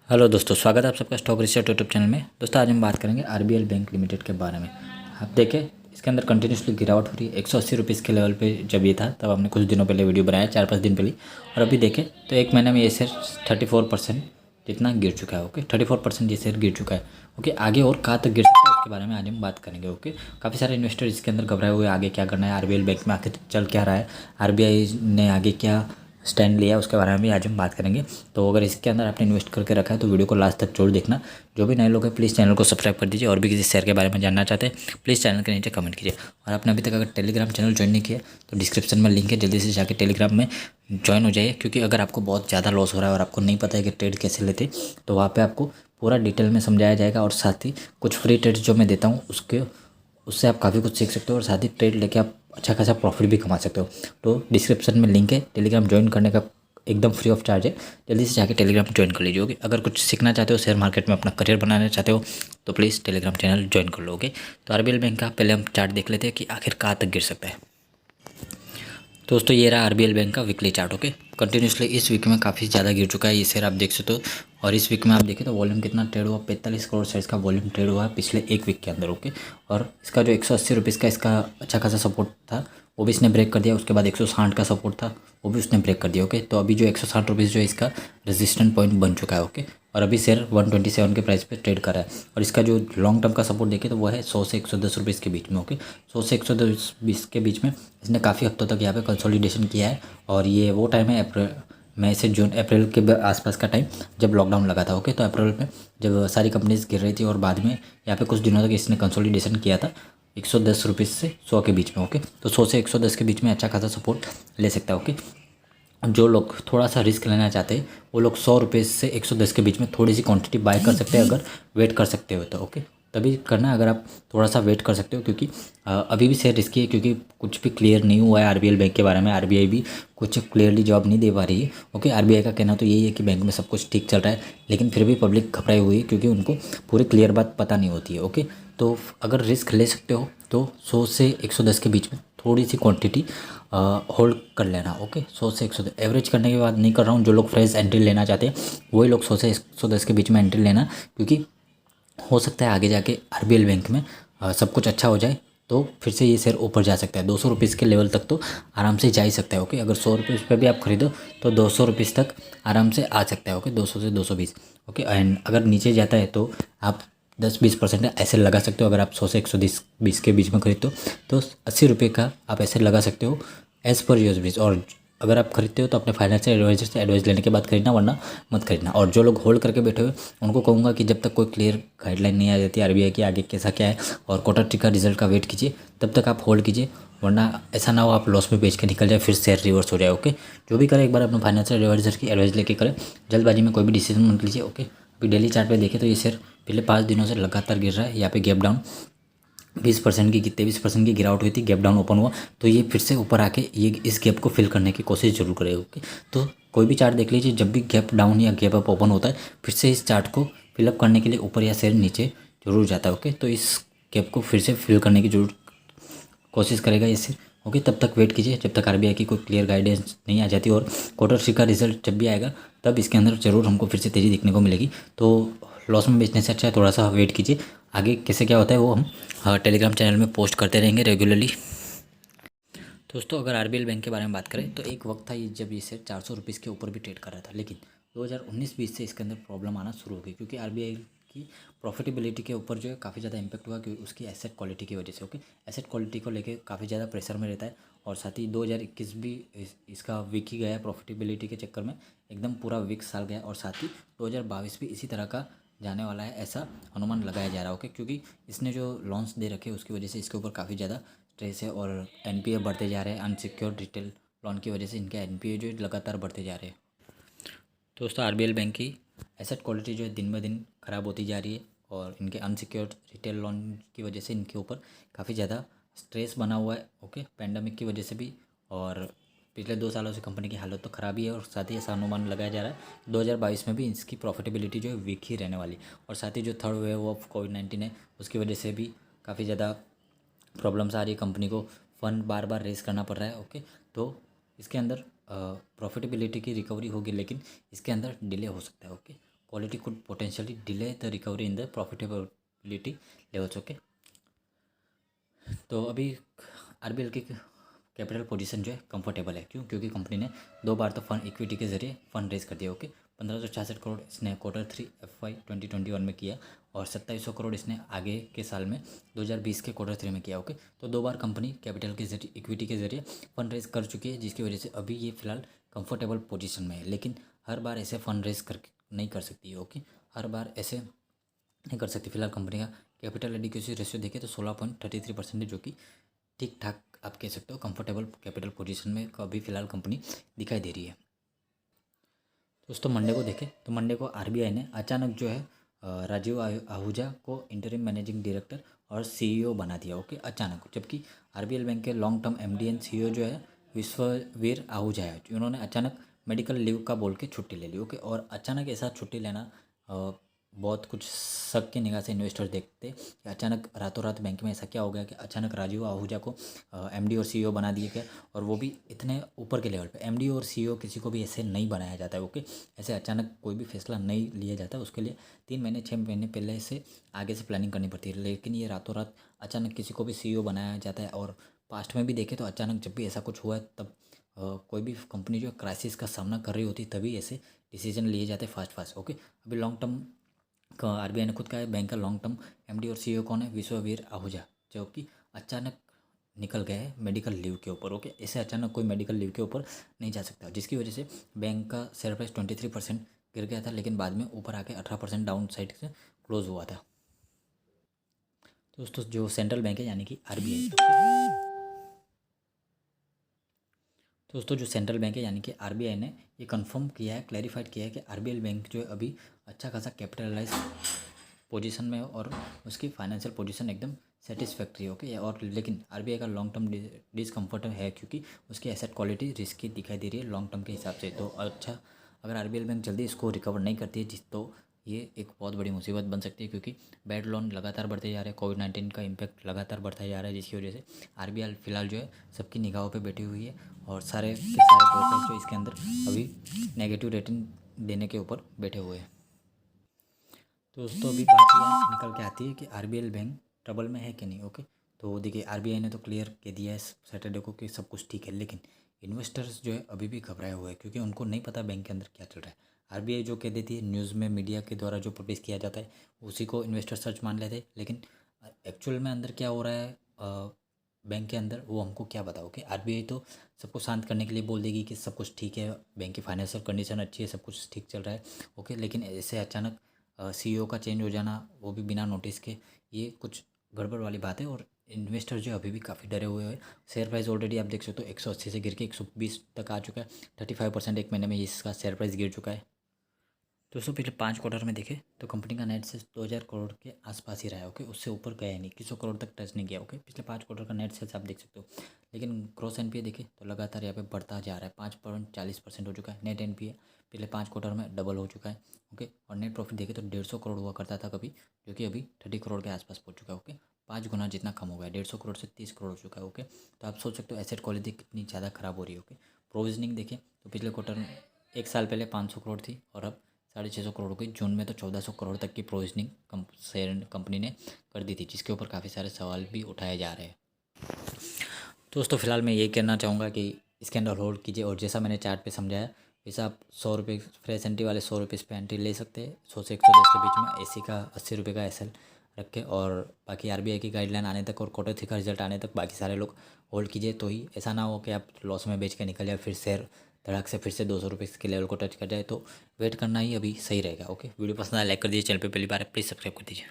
Hello दोस्तों, स्वागत है आप सबका स्टॉक रिसर्च यूट्यूब चैनल में। दोस्तों आज हम बात करेंगे आरबीएल बैंक लिमिटेड के बारे में। आप देखें, इसके अंदर कंटिन्यूसली गिरावट हो रही है। 180 रुपीज़ के लेवल पे जब ये था तब हमने कुछ दिनों पहले वीडियो बनाया, 4-5 दिन पहले। और अभी देखें तो एक महीने में ये शेयर 34% जितना गिर चुका है। ओके, 34% ये शेयर गिर चुका है। ओके, आगे और कहाँ तक गिर सकता है उसके बारे में आज हम बात करेंगे। ओके, काफ़ी सारे इन्वेस्टर इसके अंदर घबराए हुए आगे क्या करना है, आरबीएल बैंक में आखिर चल क्या रहा है, आरबीआई ने आगे क्या स्टैंड लिया उसके बारे में भी आज हम बात करेंगे। तो अगर इसके अंदर आपने इन्वेस्ट करके रखा है तो वीडियो को लास्ट तक जरूर देखना। जो भी नए लोग हैं प्लीज़ चैनल को सब्सक्राइब कर दीजिए, और भी किसी शेयर के बारे में जानना चाहते हैं प्लीज़ चैनल के नीचे कमेंट कीजिए। और आपने अभी तक अगर टेलीग्राम चैनल ज्वाइन नहीं किया तो डिस्क्रिप्शन में लिंक है, जल्दी से जाकर टेलीग्राम में ज्वाइन हो जाइए। क्योंकि अगर आपको बहुत ज़्यादा लॉस हो रहा है और आपको नहीं पता है कि ट्रेड कैसे लेते, तो वहाँ पर आपको पूरा डिटेल में समझाया जाएगा। और साथ ही कुछ फ्री ट्रेड्स जो मैं देता हूँ उससे आप काफ़ी कुछ सीख सकते हो, और साथ ही ट्रेड लेके आप अच्छा खासा प्रॉफिट भी कमा सकते हो। तो डिस्क्रिप्शन में लिंक है, टेलीग्राम ज्वाइन करने का एकदम फ्री ऑफ चार्ज है। जल्दी से जाके टेलीग्राम ज्वाइन कर लीजिए। ओके, अगर कुछ सीखना चाहते हो, शेयर मार्केट में अपना करियर बनाना चाहते हो तो प्लीज़ टेलीग्राम चैनल ज्वाइन कर लो। ओके, तो आरबीएल बैंक का पहले हम चार्ट देख लेते हैं कि आखिर कहाँ तक गिर सकता है। दोस्तों ये रहा आरबीएल बैंक का वीकली चार्ट। ओके, कंटिन्यूसली इस वीक में काफ़ी ज़्यादा गिर चुका है ये शेयर, आप देख सकते हो। और इस वीक में आप देखें तो वॉल्यूम कितना ट्रेड हुआ, 45 करोड़ शेयर्स का वॉल्यूम ट्रेड हुआ है पिछले एक वीक के अंदर। ओके, और इसका जो 180 रुपीज़ का इसका अच्छा खासा सपोर्ट था वो भी इसने ब्रेक कर दिया। उसके बाद 160 का सपोर्ट था वो भी उसने ब्रेक कर दिया। ओके, तो अभी जो 160 रुपीज़ जो है इसका रेजिस्टेंट पॉइंट बन चुका है। ओके, और अभी शेयर 127 के प्राइस पे ट्रेड कर रहा है। और इसका जो लॉन्ग टर्म का सपोर्ट देखें तो वो है 100 से 110 रुपीज़ के बीच में। ओके, 100 से 110 के बीच में इसने काफ़ी हफ्तों तक यहाँ पे कंसोलिडेशन किया है। और ये वो टाइम है मई से जून, अप्रैल के आसपास का टाइम जब लॉकडाउन लगा था। ओके, तो अप्रैल में जब सारी कंपनीज गिर रही थी और बाद में यहाँ पे कुछ दिनों तक इसने कंसोलिडेशन किया था 110 रुपीज़ से 100 के बीच में। ओके, तो 100 से 110 के बीच में अच्छा खासा सपोर्ट ले सकता है। ओके, जो लोग थोड़ा सा रिस्क लेना चाहते हैं वो लोग 100 रुपये से 110 के बीच में थोड़ी सी क्वांटिटी बाय कर सकते हैं, अगर वेट कर सकते हो तो। ओके, तभी करना है अगर आप थोड़ा सा वेट कर सकते हो, क्योंकि अभी भी शेयर रिस्की है, क्योंकि कुछ भी क्लियर नहीं हुआ है आरबीएल बैंक के बारे में। आरबीआई भी कुछ क्लियरली जवाब नहीं दे पा रही है। ओके, आरबीआई का कहना तो यही है कि बैंक में सब कुछ ठीक चल रहा है, लेकिन फिर भी पब्लिक घबराई हुई है क्योंकि उनको पूरी क्लियर बात पता नहीं होती है। ओके, तो अगर रिस्क ले सकते हो तो 100 से 110 के बीच में थोड़ी सी क्वांटिटी होल्ड कर लेना। ओके, 100 से 110 एवरेज करने के बाद नहीं कर रहा हूँ। जो लोग फ्रेश एंट्री लेना चाहते हैं वही लोग 100 से 110 के बीच में एंट्री लेना, क्योंकि हो सकता है आगे जाके आरबीएल बैंक में सब कुछ अच्छा हो जाए तो फिर से ये शेयर ऊपर जा सकता है। 200 रुपीज़ के लेवल तक तो आराम से जा ही सकता है। ओके, अगर 100 रुपीज़ पर भी आप खरीदो तो 200 रुपीज़ तक आराम से आ सकता है। ओके, 200 से 220। ओके, एंड अगर नीचे जाता है तो आप 10-20% ऐसे लगा सकते हो। अगर आप 100 से 120 के बीच में खरीदते हो तो 80 रुपये का आप ऐसे लगा सकते हो एज़ पर यूज बीज। और अगर आप खरीदते हो तो अपने फाइनेंशियल एडवाइजर से एडवाइस लेने के बाद खरीदना, वरना मत खरीदना। और जो लोग होल्ड करके बैठे हुए उनको कहूँगा कि जब तक कोई क्लियर गाइडलाइन नहीं आ जाती आरबीआई की आगे कैसा क्या है और क्वार्टर थ्री का रिजल्ट का वेट कीजिए, तब तक आप होल्ड कीजिए। वरना ऐसा ना हो आप लॉस में बेच के निकल जाए, फिर शेयर रिवर्स हो जाए। ओके, जो भी करें एक बार अपने फाइनेंशियल एडवाइजर की एडवाइस लेके करें, जल्दबाजी में कोई भी डिसीजन मत लीजिए। ओके, अभी डेली चार्ट पे देखें तो ये शेयर पिछले 5 दिनों से लगातार गिर रहा है। यहाँ पे गैप डाउन 20% की 23% की गिरावट हुई थी, गैप डाउन ओपन हुआ तो ये फिर से ऊपर आके ये इस गैप को फिल करने की कोशिश जरूर करेगा। ओके, तो कोई भी चार्ट देख लीजिए, जब भी गैप डाउन या गैप अप ओपन होता है फिर से इस चार्ट को फिलअप करने के लिए ऊपर या शेयर नीचे जरूर जाता है। ओके, तो इस गैप को फिर से फिल करने की जरूर कोशिश करेगा ये शेयर। ओके, तब तक वेट कीजिए जब तक आरबीआई की कोई क्लियर गाइडेंस नहीं आ जाती। और क्वार्टर थ्री का रिजल्ट जब भी आएगा तब इसके अंदर ज़रूर हमको फिर से तेज़ी दिखने को मिलेगी। तो लॉस में बेचने से अच्छा है थोड़ा सा वेट कीजिए। आगे कैसे क्या होता है वो हम टेलीग्राम चैनल में पोस्ट करते रहेंगे रेगुलरली। दोस्तों अगर आरबीएल बैंक के बारे में बात करें तो एक वक्त था ये जब ये शेयर 400 रुपीज़ के ऊपर भी ट्रेड कर रहा था, लेकिन 2019-20 से इसके अंदर प्रॉब्लम आना शुरू हो गई, क्योंकि आरबीआई की प्रॉफिटेबिलिटी के ऊपर जो है काफ़ी ज़्यादा इंपैक्ट हुआ, क्योंकि उसकी एसेट क्वालिटी की वजह से। ओके, एसेट क्वालिटी को लेके काफ़ी ज़्यादा प्रेशर में रहता है। और साथ ही 2021 भी इसका वीक ही गया प्रॉफिटेबिलिटी के चक्कर में, एकदम पूरा वीक साल गया। और साथ ही 2022 भी इसी तरह का जाने वाला है, ऐसा अनुमान लगाया जा रहा है। ओके, क्योंकि इसने जो लोन्स दे रखे हैं उसकी वजह से इसके ऊपर काफ़ी ज़्यादा स्ट्रेस है, और एनपीए बढ़ते जा रहे हैं। अनसिक्योर्ड रिटेल लोन की वजह से इनके एनपीए जो लगातार बढ़ते जा रहे हैं। दोस्तों आरबीएल बैंक की एसेट क्वालिटी जो है दिन ब दिन ख़राब होती जा रही है, और इनके अनसिक्योर्ड रिटेल लोन की वजह से इनके ऊपर काफ़ी ज़्यादा स्ट्रेस बना हुआ है। ओके, पैंडमिक की वजह से भी, और पिछले 2 सालों से कंपनी की हालत तो ख़राब ही है। और साथ ही ऐसा अनुमान लगाया जा रहा है 2022 में भी इसकी प्रॉफिटेबिलिटी जो है वीक ही रहने वाली। और साथ ही जो थर्ड वेव ऑफ कोविड-19 है उसकी वजह से भी काफ़ी ज़्यादा प्रॉब्लम्स आ रही है, कंपनी को फंड बार बार रेस करना पड़ रहा है। ओके, तो इसके अंदर प्रॉफिटेबिलिटी की रिकवरी होगी, लेकिन इसके अंदर डिले हो सकता है। Okay, quality could potentially delay the recovery in the profitability levels. Okay, तो अभी आरबीएल की कैपिटल पोजीशन जो है कंफर्टेबल है। क्यों? क्योंकि कंपनी ने 2 बार तो फंड इक्विटी के जरिए फंड रेज कर दिया। ओके, 1566 करोड़ इसने Q3 FY 2021 में किया और 2700 करोड़ इसने आगे के साल में 2020 के Q3 में किया। ओके, तो 2 बार कंपनी कैपिटल के जरिए इक्विटी के जरिए फंड रेज कर चुकी है, जिसकी वजह से अभी ये फिलहाल कंफर्टेबल पोजीशन में है। लेकिन हर बार ऐसे फंड रेज कर नहीं कर सकती है। ओके, हर बार ऐसे नहीं कर सकती। फिलहाल कंपनी का कैपिटल एडिक्वेसी रेशियो देखें तो 16.33%, जो कि ठीक ठाक आप कह सकते हो कंफर्टेबल कैपिटल पोजीशन में अभी फिलहाल कंपनी दिखाई दे रही है। दोस्तों मंडे को देखें तो मंडे को आरबीआई ने अचानक जो है राजीव आहूजा को इंटरिम मैनेजिंग डायरेक्टर और सीईओ बना दिया। ओके, अचानक, जबकि आरबीएल बैंक के long term MD and CEO जो है विश्ववीर आहूजा है, उन्होंने अचानक मेडिकल लीव का बोल के छुट्टी ले ली। ओके, और अचानक ऐसा छुट्टी लेना बहुत कुछ शक की निगाह से इन्वेस्टर देखते कि अचानक रातों रात बैंक में ऐसा क्या हो गया कि अचानक राजीव आहूजा को एमडी और सीईओ बना दिए गए, और वो भी इतने ऊपर के लेवल पे। एमडी और सीईओ किसी को भी ऐसे नहीं बनाया जाता है। ओके, ऐसे अचानक कोई भी फैसला नहीं लिया जाता, उसके लिए 3 महीने 6 महीने पहले से आगे से प्लानिंग करनी पड़ती है। लेकिन ये रातों रात अचानक किसी को भी सीईओ बनाया जाता है। और पास्ट में भी देखें तो अचानक जब भी ऐसा कुछ हुआ है तब कोई भी कंपनी जो क्राइसिस का सामना कर रही होती तभी ऐसे डिसीजन लिए जाते फास्ट। ओके, अभी लॉन्ग टर्म का आरबीआई ने खुद कहा है बैंक का लॉन्ग टर्म एमडी और सीईओ कौन है? विश्ववीर आहूजा, जो कि अचानक निकल गए हैं मेडिकल लीव के ऊपर। ओके, ऐसे अचानक कोई मेडिकल लीव के ऊपर नहीं जा सकता, जिसकी वजह से बैंक का शेयर प्राइस 23% गिर गया था, लेकिन बाद में ऊपर आके 18% डाउन साइड से क्लोज हुआ था। दोस्तों जो सेंट्रल बैंक है यानी कि आरबीआई, दोस्तों जो सेंट्रल बैंक है यानी कि आरबीआई ने ये कंफर्म किया है, क्लैरिफाइड किया है कि आरबीएल बैंक जो है अभी अच्छा खासा कैपिटलाइज पोजीशन में है और उसकी फाइनेंशियल पोजीशन एकदम सेटिस्फैक्ट्री ओके। और लेकिन आरबीआई का लॉन्ग टर्म डिसकम्फर्ट है, क्योंकि उसकी एसेट क्वालिटी रिस्की दिखाई दे रही है लॉन्ग टर्म के हिसाब से। तो अच्छा, अगर आरबीएल बैंक जल्दी इसको रिकवर नहीं करती है तो ये एक बहुत बड़ी मुसीबत बन सकती है, क्योंकि बैड लोन लगातार बढ़ते जा रहे हैं, कोविड-19 का इम्पैक्ट लगातार बढ़ता जा रहा है, जिसकी वजह से आरबीआई फिलहाल जो है सबकी निगाहों पे बैठी हुई है और सारे के सारे ब्रोकर्स जो इसके अंदर अभी नेगेटिव रेटिंग देने के ऊपर बैठे हुए हैं। दोस्तों अभी बात यह निकल के आती है कि आरबीएल बैंक ट्रबल में है कि नहीं। ओके, तो देखिए आरबीआई ने तो क्लियर कह दिया है सैटरडे को कि सब कुछ ठीक है, लेकिन इन्वेस्टर्स जो है अभी भी घबराए हुए हैं, क्योंकि उनको नहीं पता बैंक के अंदर क्या चल रहा है। आरबीआई जो कह देती है न्यूज़ में मीडिया के द्वारा जो पब्लिश किया जाता है उसी को इन्वेस्टर सच मान लेते हैं, लेकिन एक्चुअल में अंदर क्या हो रहा है बैंक के अंदर वो हमको क्या बताओ कि आरबीआई तो सबको शांत करने के लिए बोल देगी कि सब कुछ ठीक है, बैंक की फाइनेंशियल कंडीशन अच्छी है, सब कुछ ठीक चल रहा है। ओके, लेकिन ऐसे अचानक सीईओ का चेंज हो जाना, वो भी बिना नोटिस के, ये कुछ गड़बड़ वाली बात है। और इन्वेस्टर जो अभी भी काफ़ी डरे हुए हैं। शेयर प्राइस ऑलरेडी आप देख सकते हो 180 से गिर के 120 तक आ चुका है। 35% एक महीने में इसका शेयर प्राइस गिर चुका है। दोस्तों पिछले 5 क्वार्टर में देखें तो कंपनी का नेट सेल्स 2000 करोड़ के आसपास ही रहा है। ओके, उससे ऊपर गया नहीं, 2100 करोड़ तक टच नहीं किया। ओके, पिछले 5 क्वार्टर का नेट सेल्स आप देख सकते हो। लेकिन ग्रॉस एनपीए देखें तो लगातार यहाँ पे बढ़ता जा रहा है, 5.40% हो चुका है। नेट एनपीए पिछले 5 क्वार्टर में डबल हो चुका है। ओके, और नेट प्रॉफिट देखें तो 150 करोड़ हुआ करता था कभी, जो कि अभी 30 करोड़ के आसपास पहुँच चुका है। ओके, 5 गुना जितना कम हो गया, 150 करोड़ से 30 करोड़ हो चुका है। ओके, तो आप सोच सकते हो एसेट क्वालिटी कितनी ज़्यादा ख़राब हो रही है। ओके, प्रोविजनिंग देखें तो पिछले क्वार्टर में 1 साल पहले 500 करोड़ थी और अब 650 करोड़ हो गई। जून में तो 1400 करोड़ तक की प्रोविजनिंग कंपनी ने कर दी थी, जिसके ऊपर काफ़ी सारे सवाल भी उठाए जा रहे हैं। दोस्तों फिलहाल मैं ये कहना चाहूँगा कि इसके अंदर होल्ड कीजिए, और जैसा मैंने चार्ट पे समझाया वैसा आप 100 रुपये फ्रेश एंट्री वाले 100 रुपये पे एंट्री ले सकते हैं। 100 से 110 के बीच में एसी का 80 रुपये का एसएल रखें, और बाकी आरबीआई की गाइडलाइन आने तक और Q3 का रिजल्ट आने तक बाकी सारे लोग होल्ड कीजिए। तो ही ऐसा ना हो कि आप लॉस में बेच के निकल जाए, फिर शेयर धड़ाक से फिर से 200 रुपये के लेवल को टच कर जाए। तो वेट करना ही अभी सही रहेगा। ओके, वीडियो पसंद आया लाइक कर दीजिए, चैनल पे पहली बार है प्लीज़ सब्सक्राइब कर दीजिए।